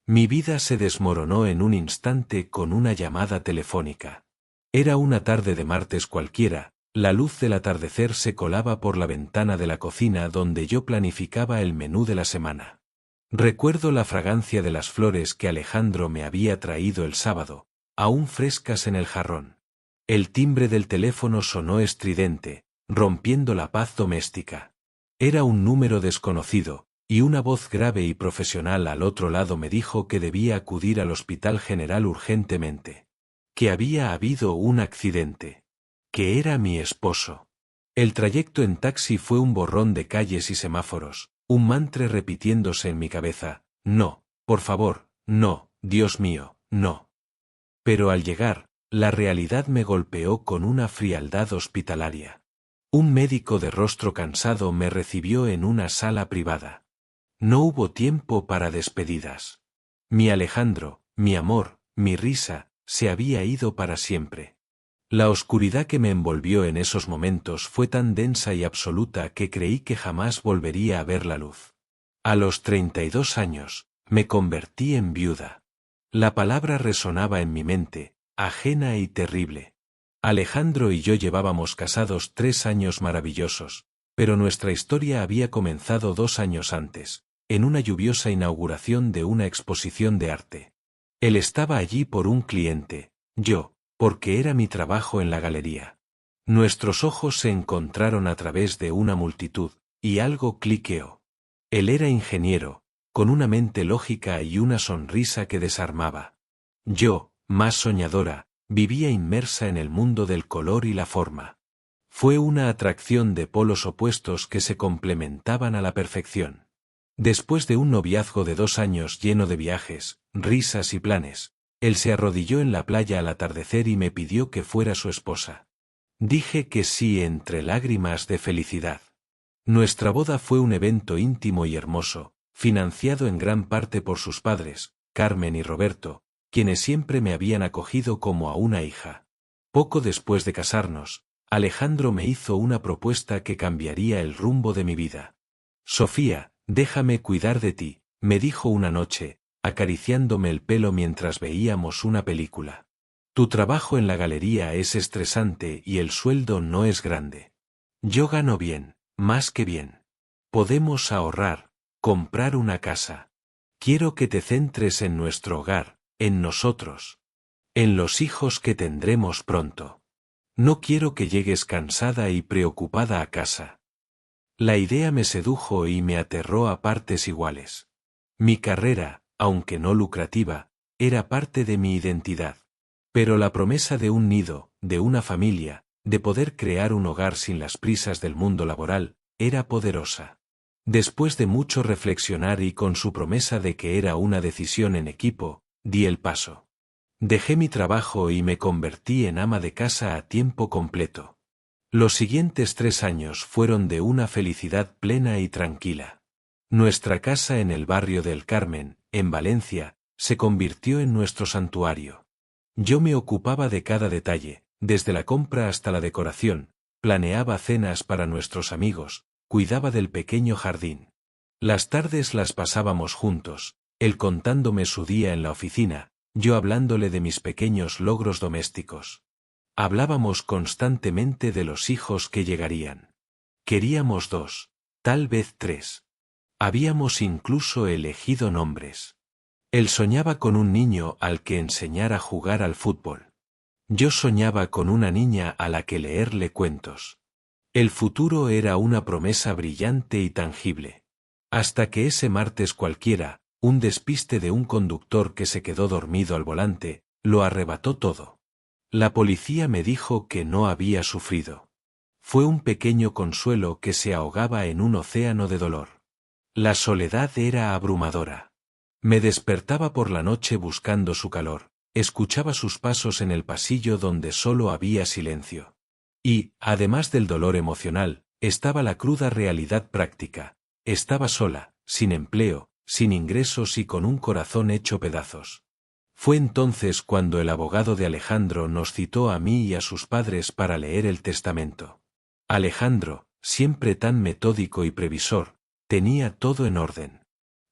Mi vida se desmoronó en un instante con una llamada telefónica. Era una tarde de martes cualquiera, la luz del atardecer se colaba por la ventana de la cocina donde yo planificaba el menú de la semana. Recuerdo la fragancia de las flores que Alejandro me había traído el sábado, aún frescas en el jarrón. El timbre del teléfono sonó estridente, rompiendo la paz doméstica. Era un número desconocido, y una voz grave y profesional al otro lado me dijo que debía acudir al Hospital General urgentemente. Que había habido un accidente. Que era mi esposo. El trayecto en taxi fue un borrón de calles y semáforos, un mantra repitiéndose en mi cabeza: no, por favor, no, Dios mío, no. Pero al llegar, la realidad me golpeó con una frialdad hospitalaria. Un médico de rostro cansado me recibió en una sala privada. No hubo tiempo para despedidas. Mi Alejandro, mi amor, mi risa, se había ido para siempre. La oscuridad que me envolvió en esos momentos fue tan densa y absoluta que creí que jamás volvería a ver la luz. A los 32 años, me convertí en viuda. La palabra resonaba en mi mente, ajena y terrible. Alejandro y yo llevábamos casados 3 años maravillosos, pero nuestra historia había comenzado 2 años antes, en una lluviosa inauguración de una exposición de arte. Él estaba allí por un cliente, yo, porque era mi trabajo en la galería. Nuestros ojos se encontraron a través de una multitud, y algo cliqueó. Él era ingeniero, con una mente lógica y una sonrisa que desarmaba. Yo, más soñadora, vivía inmersa en el mundo del color y la forma. Fue una atracción de polos opuestos que se complementaban a la perfección. Después de un noviazgo de 2 años lleno de viajes, risas y planes, él se arrodilló en la playa al atardecer y me pidió que fuera su esposa. Dije que sí entre lágrimas de felicidad. Nuestra boda fue un evento íntimo y hermoso, financiado en gran parte por sus padres, Carmen y Roberto, quienes siempre me habían acogido como a una hija. Poco después de casarnos, Alejandro me hizo una propuesta que cambiaría el rumbo de mi vida. Sofía, déjame cuidar de ti, me dijo una noche, acariciándome el pelo mientras veíamos una película. Tu trabajo en la galería es estresante y el sueldo no es grande. Yo gano bien, más que bien. Podemos ahorrar, comprar una casa. Quiero que te centres en nuestro hogar, en nosotros. En los hijos que tendremos pronto. No quiero que llegues cansada y preocupada a casa. La idea me sedujo y me aterró a partes iguales. Mi carrera, aunque no lucrativa, era parte de mi identidad. Pero la promesa de un nido, de una familia, de poder crear un hogar sin las prisas del mundo laboral, era poderosa. Después de mucho reflexionar y con su promesa de que era una decisión en equipo, di el paso. Dejé mi trabajo y me convertí en ama de casa a tiempo completo. Los siguientes 3 años fueron de una felicidad plena y tranquila. Nuestra casa en el barrio del Carmen, en Valencia, se convirtió en nuestro santuario. Yo me ocupaba de cada detalle, desde la compra hasta la decoración, planeaba cenas para nuestros amigos, cuidaba del pequeño jardín. Las tardes las pasábamos juntos, él contándome su día en la oficina, yo hablándole de mis pequeños logros domésticos. Hablábamos constantemente de los hijos que llegarían. Queríamos 2, tal vez 3. Habíamos incluso elegido nombres. Él soñaba con un niño al que enseñar a jugar al fútbol. Yo soñaba con una niña a la que leerle cuentos. El futuro era una promesa brillante y tangible. Hasta que ese martes cualquiera, un despiste de un conductor que se quedó dormido al volante, lo arrebató todo. La policía me dijo que no había sufrido. Fue un pequeño consuelo que se ahogaba en un océano de dolor. La soledad era abrumadora. Me despertaba por la noche buscando su calor, escuchaba sus pasos en el pasillo donde solo había silencio. Y, además del dolor emocional, estaba la cruda realidad práctica. Estaba sola, sin empleo, sin ingresos y con un corazón hecho pedazos. Fue entonces cuando el abogado de Alejandro nos citó a mí y a sus padres para leer el testamento. Alejandro, siempre tan metódico y previsor, tenía todo en orden.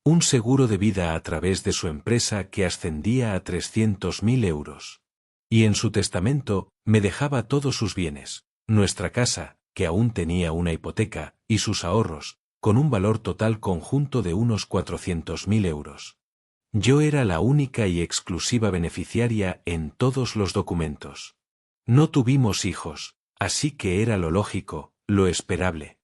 Un seguro de vida a través de su empresa que ascendía a 300.000 euros. Y en su testamento, me dejaba todos sus bienes, nuestra casa, que aún tenía una hipoteca, y sus ahorros, con un valor total conjunto de unos 400.000 euros. Yo era la única y exclusiva beneficiaria en todos los documentos. No tuvimos hijos, así que era lo lógico, lo esperable.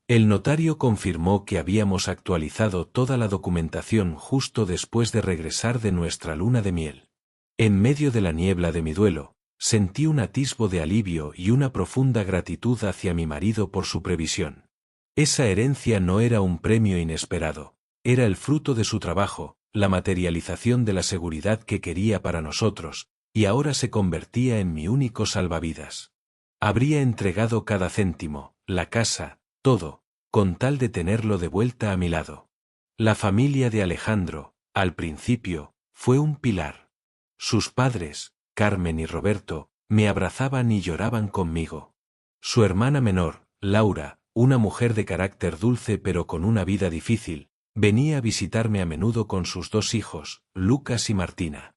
El notario confirmó que habíamos actualizado toda la documentación justo después de regresar de nuestra luna de miel. En medio de la niebla de mi duelo, sentí un atisbo de alivio y una profunda gratitud hacia mi marido por su previsión. Esa herencia no era un premio inesperado, era el fruto de su trabajo, la materialización de la seguridad que quería para nosotros, y ahora se convertía en mi único salvavidas. Habría entregado cada céntimo, la casa, todo, con tal de tenerlo de vuelta a mi lado. La familia de Alejandro, al principio, fue un pilar. Sus padres, Carmen y Roberto, me abrazaban y lloraban conmigo. Su hermana menor, Laura, una mujer de carácter dulce pero con una vida difícil, venía a visitarme a menudo con sus dos hijos, Lucas y Martina.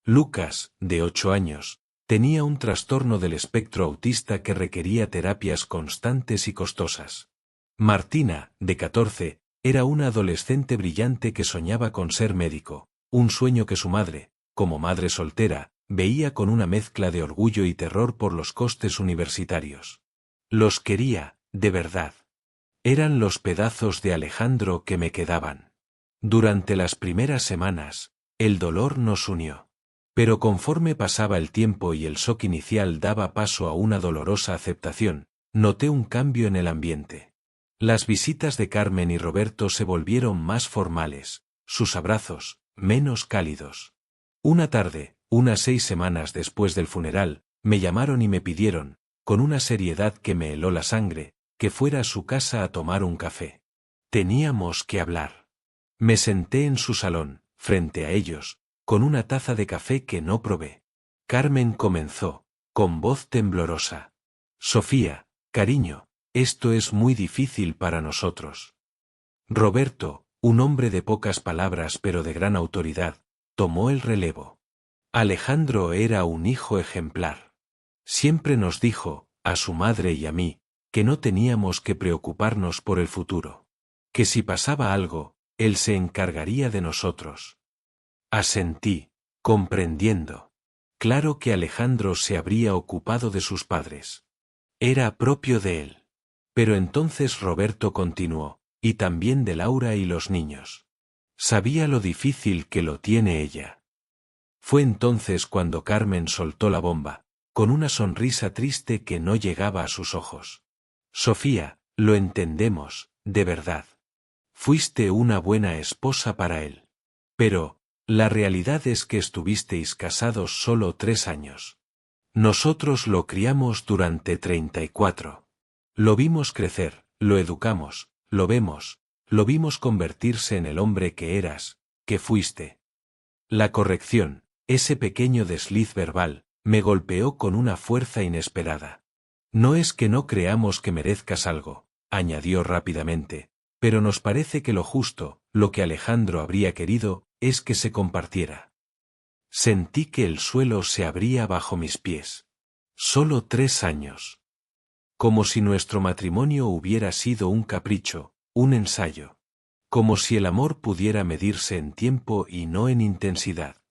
Lucas, de 8 años, tenía un trastorno del espectro autista que requería terapias constantes y costosas. Martina, de 14, era una adolescente brillante que soñaba con ser médico, un sueño que su madre, como madre soltera, veía con una mezcla de orgullo y terror por los costes universitarios. Los quería, de verdad. Eran los pedazos de Alejandro que me quedaban. Durante las primeras semanas, el dolor nos unió. Pero conforme pasaba el tiempo y el shock inicial daba paso a una dolorosa aceptación, noté un cambio en el ambiente. Las visitas de Carmen y Roberto se volvieron más formales, sus abrazos, menos cálidos. Una tarde, unas 6 semanas después del funeral, me llamaron y me pidieron, con una seriedad que me heló la sangre, que fuera a su casa a tomar un café. Teníamos que hablar. Me senté en su salón, frente a ellos, con una taza de café que no probé. Carmen comenzó, con voz temblorosa. Sofía, cariño, esto es muy difícil para nosotros. Roberto, un hombre de pocas palabras pero de gran autoridad, tomó el relevo. Alejandro era un hijo ejemplar. Siempre nos dijo, a su madre y a mí, que no teníamos que preocuparnos por el futuro. Que si pasaba algo, él se encargaría de nosotros. Asentí, comprendiendo. Claro que Alejandro se habría ocupado de sus padres. Era propio de él. Pero entonces Roberto continuó, y también de Laura y los niños. Sabía lo difícil que lo tiene ella. Fue entonces cuando Carmen soltó la bomba, con una sonrisa triste que no llegaba a sus ojos. Sofía, lo entendemos, de verdad. Fuiste una buena esposa para él. Pero, la realidad es que estuvisteis casados solo 3 años. Nosotros lo criamos durante 34. Lo vimos crecer, lo educamos, lo vimos convertirse en el hombre que eras, que fuiste. La corrección, ese pequeño desliz verbal, me golpeó con una fuerza inesperada. No es que no creamos que merezcas algo, añadió rápidamente, pero nos parece que lo justo, lo que Alejandro habría querido, es que se compartiera. Sentí que el suelo se abría bajo mis pies. Solo 3 años. Como si nuestro matrimonio hubiera sido un capricho, un ensayo. Como si el amor pudiera medirse en tiempo y no en intensidad.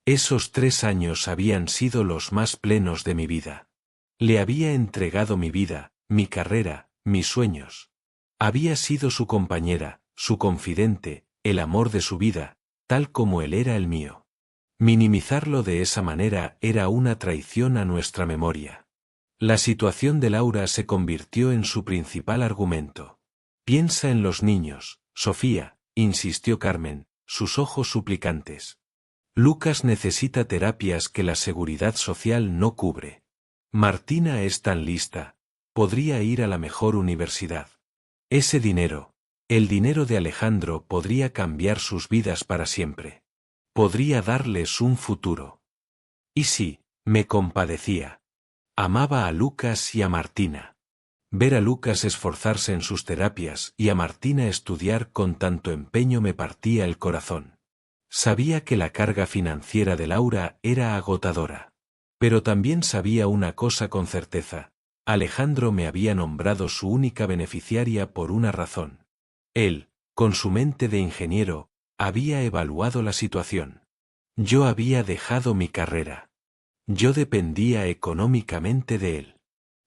Esos 3 años habían sido los más plenos de mi vida. Le había entregado mi vida, mi carrera, mis sueños. Había sido su compañera, su confidente, el amor de su vida, tal como él era el mío. Minimizarlo de esa manera era una traición a nuestra memoria. La situación de Laura se convirtió en su principal argumento. Piensa en los niños, Sofía, insistió Carmen, sus ojos suplicantes. Lucas necesita terapias que la seguridad social no cubre. Martina es tan lista, podría ir a la mejor universidad. Ese dinero, el dinero de Alejandro podría cambiar sus vidas para siempre. Podría darles un futuro. Y sí, me compadecía. Amaba a Lucas y a Martina. Ver a Lucas esforzarse en sus terapias y a Martina estudiar con tanto empeño me partía el corazón. Sabía que la carga financiera de Laura era agotadora. Pero también sabía una cosa con certeza: Alejandro me había nombrado su única beneficiaria por una razón. Él, con su mente de ingeniero, había evaluado la situación. Yo había dejado mi carrera. Yo dependía económicamente de él.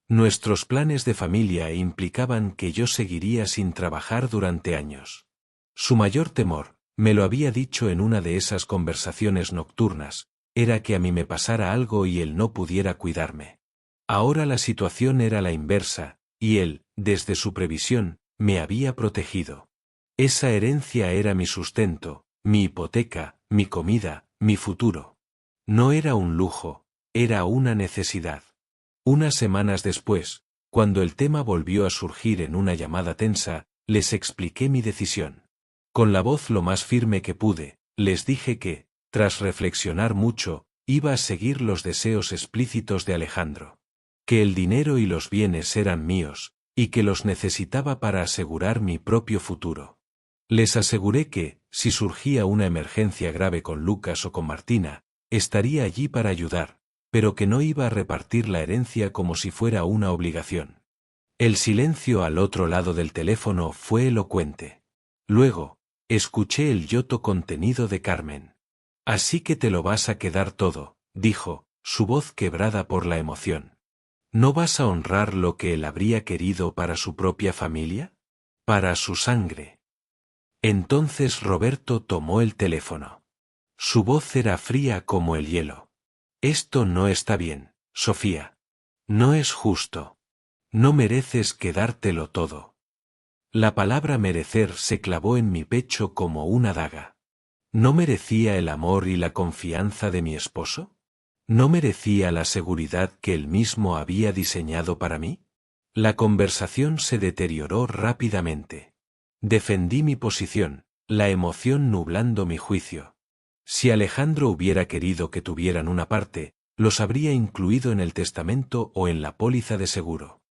Nuestros planes de familia implicaban que yo seguiría sin trabajar durante años. Su mayor temor, me lo había dicho en una de esas conversaciones nocturnas, era que a mí me pasara algo y él no pudiera cuidarme. Ahora la situación era la inversa, y él, desde su previsión, me había protegido. Esa herencia era mi sustento, mi hipoteca, mi comida, mi futuro. No era un lujo, era una necesidad. Unas semanas después, cuando el tema volvió a surgir en una llamada tensa, les expliqué mi decisión. Con la voz lo más firme que pude, les dije que, tras reflexionar mucho, iba a seguir los deseos explícitos de Alejandro. Que el dinero y los bienes eran míos, y que los necesitaba para asegurar mi propio futuro. Les aseguré que, si surgía una emergencia grave con Lucas o con Martina, estaría allí para ayudar, pero que no iba a repartir la herencia como si fuera una obligación. El silencio al otro lado del teléfono fue elocuente. Luego, escuché el yoto contenido de Carmen. «Así que te lo vas a quedar todo», dijo, su voz quebrada por la emoción. «¿No vas a honrar lo que él habría querido para su propia familia? Para su sangre». Entonces Roberto tomó el teléfono. Su voz era fría como el hielo. «Esto no está bien, Sofía. No es justo. No mereces quedártelo todo». La palabra merecer se clavó en mi pecho como una daga. ¿No merecía el amor y la confianza de mi esposo? ¿No merecía la seguridad que él mismo había diseñado para mí? La conversación se deterioró rápidamente. Defendí mi posición, la emoción nublando mi juicio. Si Alejandro hubiera querido que tuvieran una parte, los habría incluido en el testamento o en la póliza de seguro.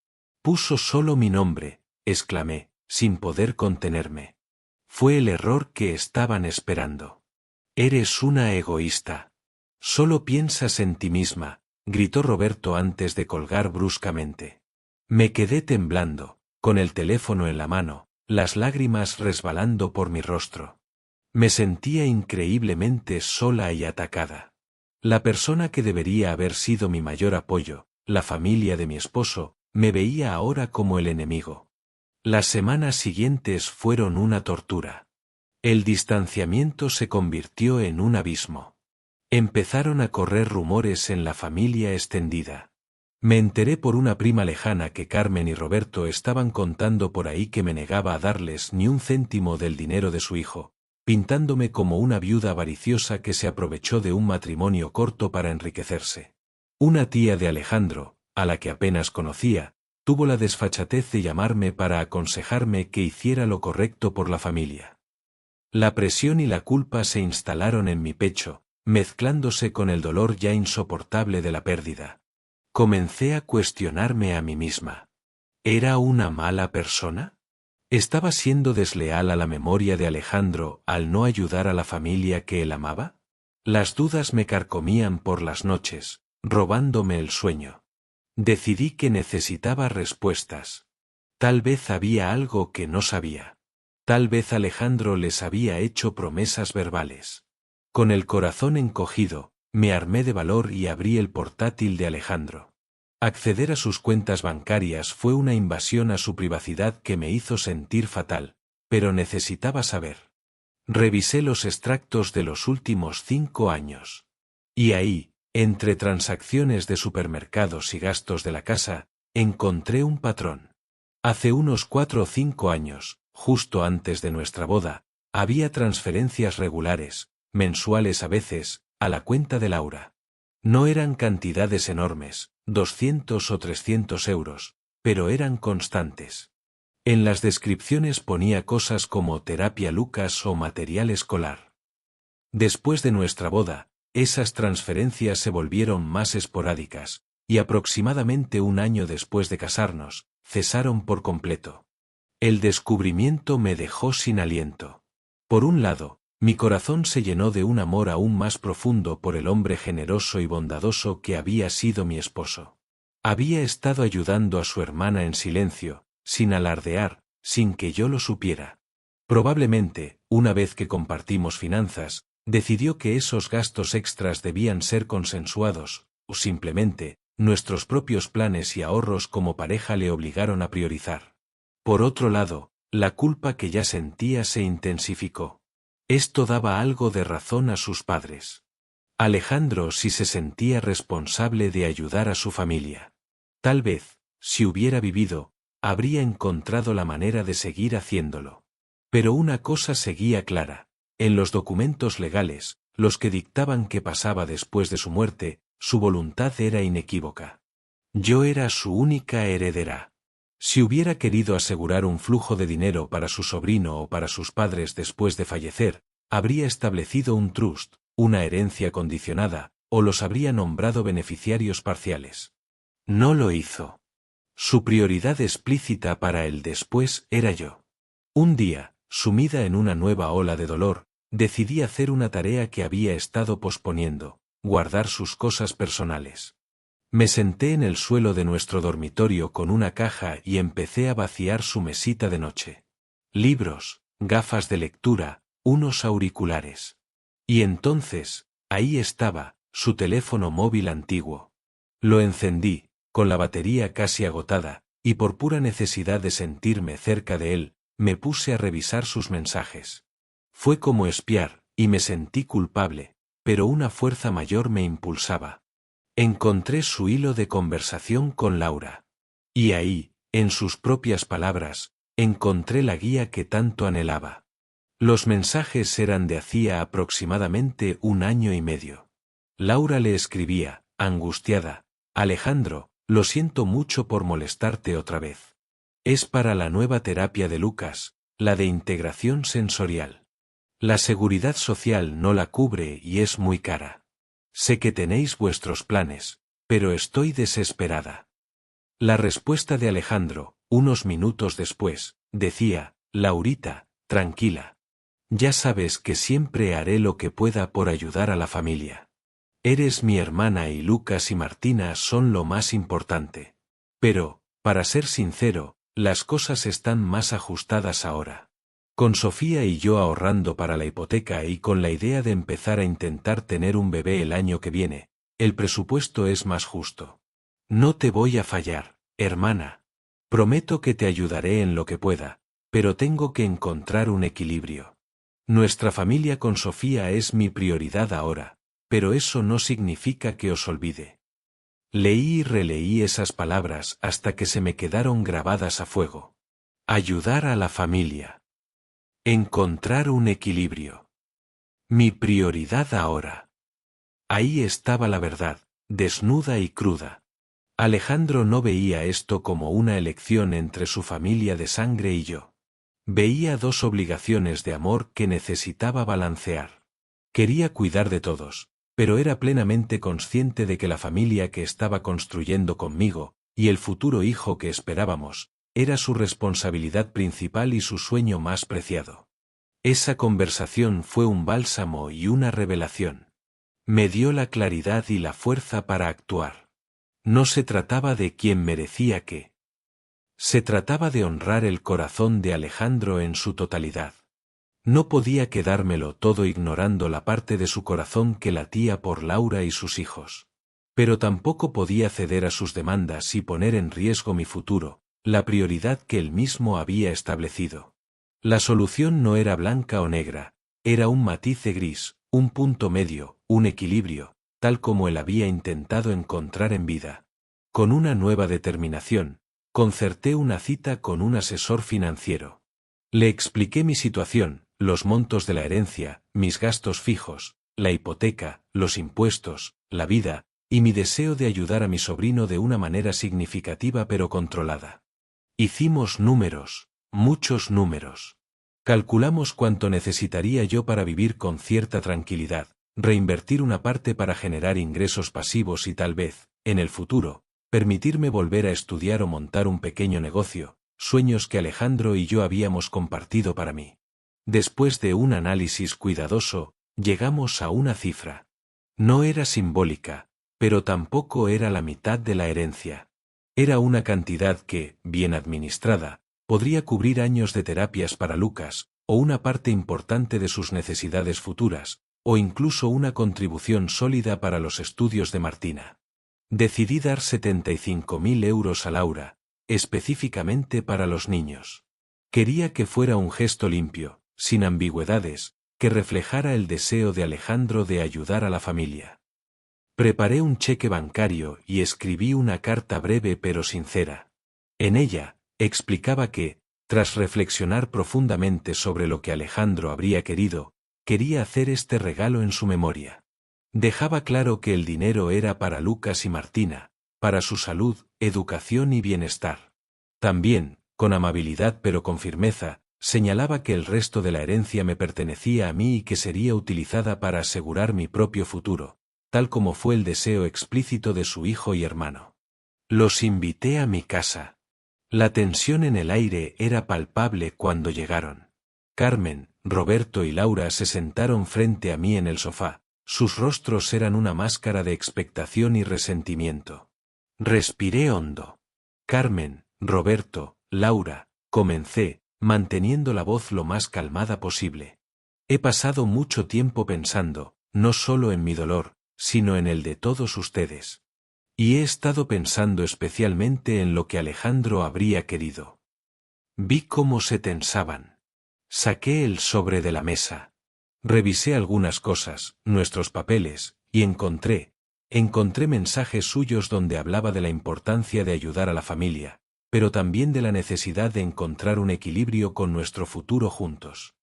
«Puso solo mi nombre», exclamé, sin poder contenerme. «Fue el error que estaban esperando». «Eres una egoísta. Solo piensas en ti misma», gritó Roberto antes de colgar bruscamente. Me quedé temblando, con el teléfono en la mano, las lágrimas resbalando por mi rostro. Me sentía increíblemente sola y atacada. La persona que debería haber sido mi mayor apoyo, la familia de mi esposo, me veía ahora como el enemigo. Las semanas siguientes fueron una tortura. El distanciamiento se convirtió en un abismo. Empezaron a correr rumores en la familia extendida. Me enteré por una prima lejana que Carmen y Roberto estaban contando por ahí que me negaba a darles ni un céntimo del dinero de su hijo, pintándome como una viuda avariciosa que se aprovechó de un matrimonio corto para enriquecerse. Una tía de Alejandro, a la que apenas conocía, tuvo la desfachatez de llamarme para aconsejarme que hiciera lo correcto por la familia. La presión y la culpa se instalaron en mi pecho, mezclándose con el dolor ya insoportable de la pérdida. Comencé a cuestionarme a mí misma. ¿Era una mala persona? ¿Estaba siendo desleal a la memoria de Alejandro al no ayudar a la familia que él amaba? Las dudas me carcomían por las noches, robándome el sueño. Decidí que necesitaba respuestas. Tal vez había algo que no sabía. Tal vez Alejandro les había hecho promesas verbales. Con el corazón encogido, me armé de valor y abrí el portátil de Alejandro. Acceder a sus cuentas bancarias fue una invasión a su privacidad que me hizo sentir fatal, pero necesitaba saber. Revisé los extractos de los últimos 5 años. Y ahí, entre transacciones de supermercados y gastos de la casa, encontré un patrón. Hace unos 4 o 5 años, justo antes de nuestra boda, había transferencias regulares, mensuales a veces, a la cuenta de Laura. No eran cantidades enormes, 200 o 300 euros, pero eran constantes. En las descripciones ponía cosas como terapia Lucas o material escolar. Después de nuestra boda, esas transferencias se volvieron más esporádicas, y aproximadamente un año después de casarnos, cesaron por completo. El descubrimiento me dejó sin aliento. Por un lado, mi corazón se llenó de un amor aún más profundo por el hombre generoso y bondadoso que había sido mi esposo. Había estado ayudando a su hermana en silencio, sin alardear, sin que yo lo supiera. Probablemente, una vez que compartimos finanzas, decidió que esos gastos extras debían ser consensuados, o simplemente, nuestros propios planes y ahorros como pareja le obligaron a priorizar. Por otro lado, la culpa que ya sentía se intensificó. Esto daba algo de razón a sus padres. Alejandro sí se sentía responsable de ayudar a su familia. Tal vez, si hubiera vivido, habría encontrado la manera de seguir haciéndolo. Pero una cosa seguía clara. En los documentos legales, los que dictaban qué pasaba después de su muerte, su voluntad era inequívoca. Yo era su única heredera. Si hubiera querido asegurar un flujo de dinero para su sobrino o para sus padres después de fallecer, habría establecido un trust, una herencia condicionada, o los habría nombrado beneficiarios parciales. No lo hizo. Su prioridad explícita para el después era yo. Un día, sumida en una nueva ola de dolor, decidí hacer una tarea que había estado posponiendo, guardar sus cosas personales. Me senté en el suelo de nuestro dormitorio con una caja y empecé a vaciar su mesita de noche. Libros, gafas de lectura, unos auriculares. Y entonces, ahí estaba, su teléfono móvil antiguo. Lo encendí, con la batería casi agotada, y por pura necesidad de sentirme cerca de él, me puse a revisar sus mensajes. Fue como espiar, y me sentí culpable, pero una fuerza mayor me impulsaba. Encontré su hilo de conversación con Laura. Y ahí, en sus propias palabras, encontré la guía que tanto anhelaba. Los mensajes eran de hacía aproximadamente 1 año y medio. Laura le escribía, angustiada: Alejandro, lo siento mucho por molestarte otra vez. Es para la nueva terapia de Lucas, la de integración sensorial. La seguridad social no la cubre y es muy cara. Sé que tenéis vuestros planes, pero estoy desesperada. La respuesta de Alejandro, unos minutos después, decía: Laurita, tranquila. Ya sabes que siempre haré lo que pueda por ayudar a la familia. Eres mi hermana y Lucas y Martina son lo más importante. Pero, para ser sincero, las cosas están más ajustadas ahora. Con Sofía y yo ahorrando para la hipoteca y con la idea de empezar a intentar tener un bebé el año que viene, el presupuesto es más justo. No te voy a fallar, hermana. Prometo que te ayudaré en lo que pueda, pero tengo que encontrar un equilibrio. Nuestra familia con Sofía es mi prioridad ahora, pero eso no significa que os olvide. Leí y releí esas palabras hasta que se me quedaron grabadas a fuego. Ayudar a la familia. Encontrar un equilibrio. Mi prioridad ahora. Ahí estaba la verdad, desnuda y cruda. Alejandro no veía esto como una elección entre su familia de sangre y yo. Veía 2 obligaciones de amor que necesitaba balancear. Quería cuidar de todos, pero era plenamente consciente de que la familia que estaba construyendo conmigo, y el futuro hijo que esperábamos, era su responsabilidad principal y su sueño más preciado. Esa conversación fue un bálsamo y una revelación. Me dio la claridad y la fuerza para actuar. No se trataba de quién merecía qué. Se trataba de honrar el corazón de Alejandro en su totalidad. No podía quedármelo todo ignorando la parte de su corazón que latía por Laura y sus hijos. Pero tampoco podía ceder a sus demandas y poner en riesgo mi futuro, la prioridad que él mismo había establecido. La solución no era blanca o negra, era un matiz de gris, un punto medio, un equilibrio, tal como él había intentado encontrar en vida. Con una nueva determinación, concerté una cita con un asesor financiero. Le expliqué mi situación, los montos de la herencia, mis gastos fijos, la hipoteca, los impuestos, la vida, y mi deseo de ayudar a mi sobrino de una manera significativa pero controlada. Hicimos números, muchos números. Calculamos cuánto necesitaría yo para vivir con cierta tranquilidad, reinvertir una parte para generar ingresos pasivos y tal vez, en el futuro, permitirme volver a estudiar o montar un pequeño negocio, sueños que Alejandro y yo habíamos compartido para mí. Después de un análisis cuidadoso, llegamos a una cifra. No era simbólica, pero tampoco era la mitad de la herencia. Era una cantidad que, bien administrada, podría cubrir años de terapias para Lucas, o una parte importante de sus necesidades futuras, o incluso una contribución sólida para los estudios de Martina. Decidí dar 75.000 euros a Laura, específicamente para los niños. Quería que fuera un gesto limpio, sin ambigüedades, que reflejara el deseo de Alejandro de ayudar a la familia. Preparé un cheque bancario y escribí una carta breve pero sincera. En ella, explicaba que, tras reflexionar profundamente sobre lo que Alejandro habría querido, quería hacer este regalo en su memoria. Dejaba claro que el dinero era para Lucas y Martina, para su salud, educación y bienestar. También, con amabilidad pero con firmeza, señalaba que el resto de la herencia me pertenecía a mí y que sería utilizada para asegurar mi propio futuro, tal como fue el deseo explícito de su hijo y hermano. Los invité a mi casa. La tensión en el aire era palpable cuando llegaron. Carmen, Roberto y Laura se sentaron frente a mí en el sofá. Sus rostros eran una máscara de expectación y resentimiento. Respiré hondo. Carmen, Roberto, Laura, comencé, manteniendo la voz lo más calmada posible. He pasado mucho tiempo pensando, no solo en mi dolor, sino en el de todos ustedes. Y he estado pensando especialmente en lo que Alejandro habría querido. Vi cómo se tensaban. Saqué el sobre de la mesa. Revisé algunas cosas, nuestros papeles, y encontré mensajes suyos donde hablaba de la importancia de ayudar a la familia, pero también de la necesidad de encontrar un equilibrio con nuestro futuro juntos.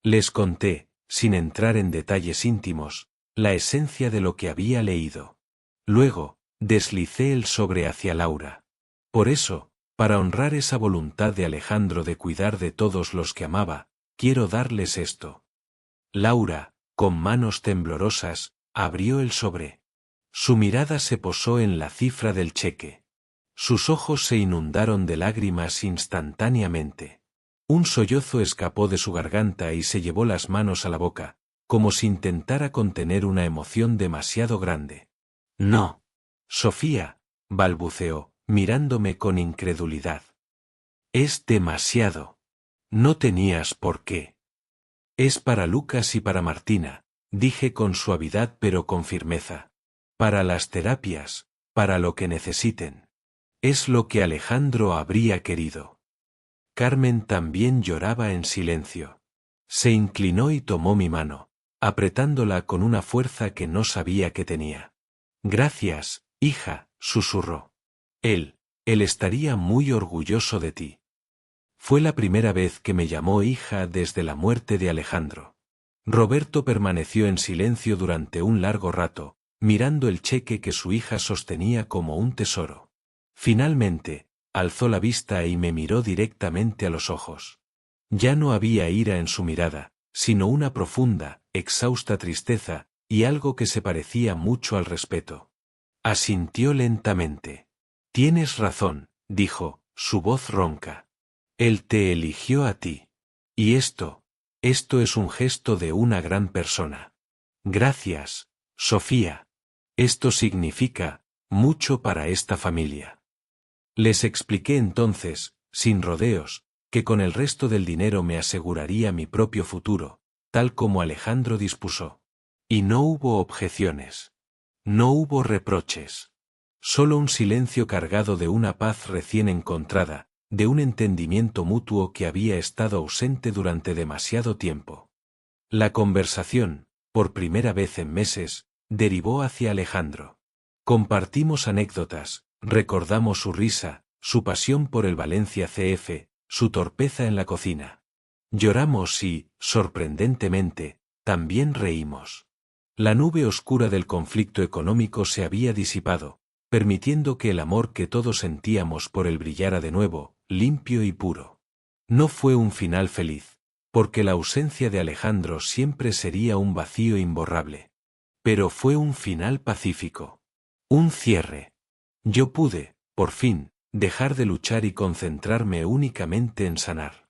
Les conté, sin entrar en detalles íntimos, la esencia de lo que había leído. Luego, deslicé el sobre hacia Laura. Por eso, para honrar esa voluntad de Alejandro de cuidar de todos los que amaba, quiero darles esto. Laura, con manos temblorosas, abrió el sobre. Su mirada se posó en la cifra del cheque. Sus ojos se inundaron de lágrimas instantáneamente. Un sollozo escapó de su garganta y se llevó las manos a la boca, como si intentara contener una emoción demasiado grande. No. Sofía, balbuceó, mirándome con incredulidad. Es demasiado. No tenías por qué. Es para Lucas y para Martina, dije con suavidad pero con firmeza. Para las terapias, para lo que necesiten. Es lo que Alejandro habría querido. Carmen también lloraba en silencio. Se inclinó y tomó mi mano, apretándola con una fuerza que no sabía que tenía. Gracias, hija, susurró. Él estaría muy orgulloso de ti. Fue la primera vez que me llamó hija desde la muerte de Alejandro. Roberto permaneció en silencio durante un largo rato, mirando el cheque que su hija sostenía como un tesoro. Finalmente, alzó la vista y me miró directamente a los ojos. Ya no había ira en su mirada, sino una profunda, exhausta tristeza, y algo que se parecía mucho al respeto. Asintió lentamente. Tienes razón, dijo, su voz ronca. Él te eligió a ti. Y esto es un gesto de una gran persona. Gracias, Sofía. Esto significa mucho para esta familia. Les expliqué entonces, sin rodeos, que con el resto del dinero me aseguraría mi propio futuro, tal como Alejandro dispuso. Y no hubo objeciones. No hubo reproches. Solo un silencio cargado de una paz recién encontrada, de un entendimiento mutuo que había estado ausente durante demasiado tiempo. La conversación, por primera vez en meses, derivó hacia Alejandro. Compartimos anécdotas, recordamos su risa, su pasión por el Valencia CF, su torpeza en la cocina. Lloramos y, sorprendentemente, también reímos. La nube oscura del conflicto económico se había disipado, permitiendo que el amor que todos sentíamos por él brillara de nuevo, limpio y puro. No fue un final feliz, porque la ausencia de Alejandro siempre sería un vacío imborrable. Pero fue un final pacífico. Un cierre. Yo pude, por fin, dejar de luchar y concentrarme únicamente en sanar.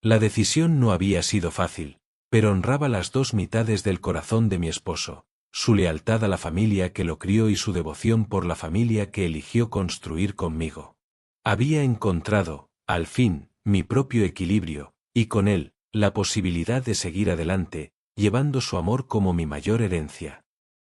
La decisión no había sido fácil, pero honraba las dos mitades del corazón de mi esposo, su lealtad a la familia que lo crió y su devoción por la familia que eligió construir conmigo. Había encontrado, al fin, mi propio equilibrio, y con él, la posibilidad de seguir adelante, llevando su amor como mi mayor herencia.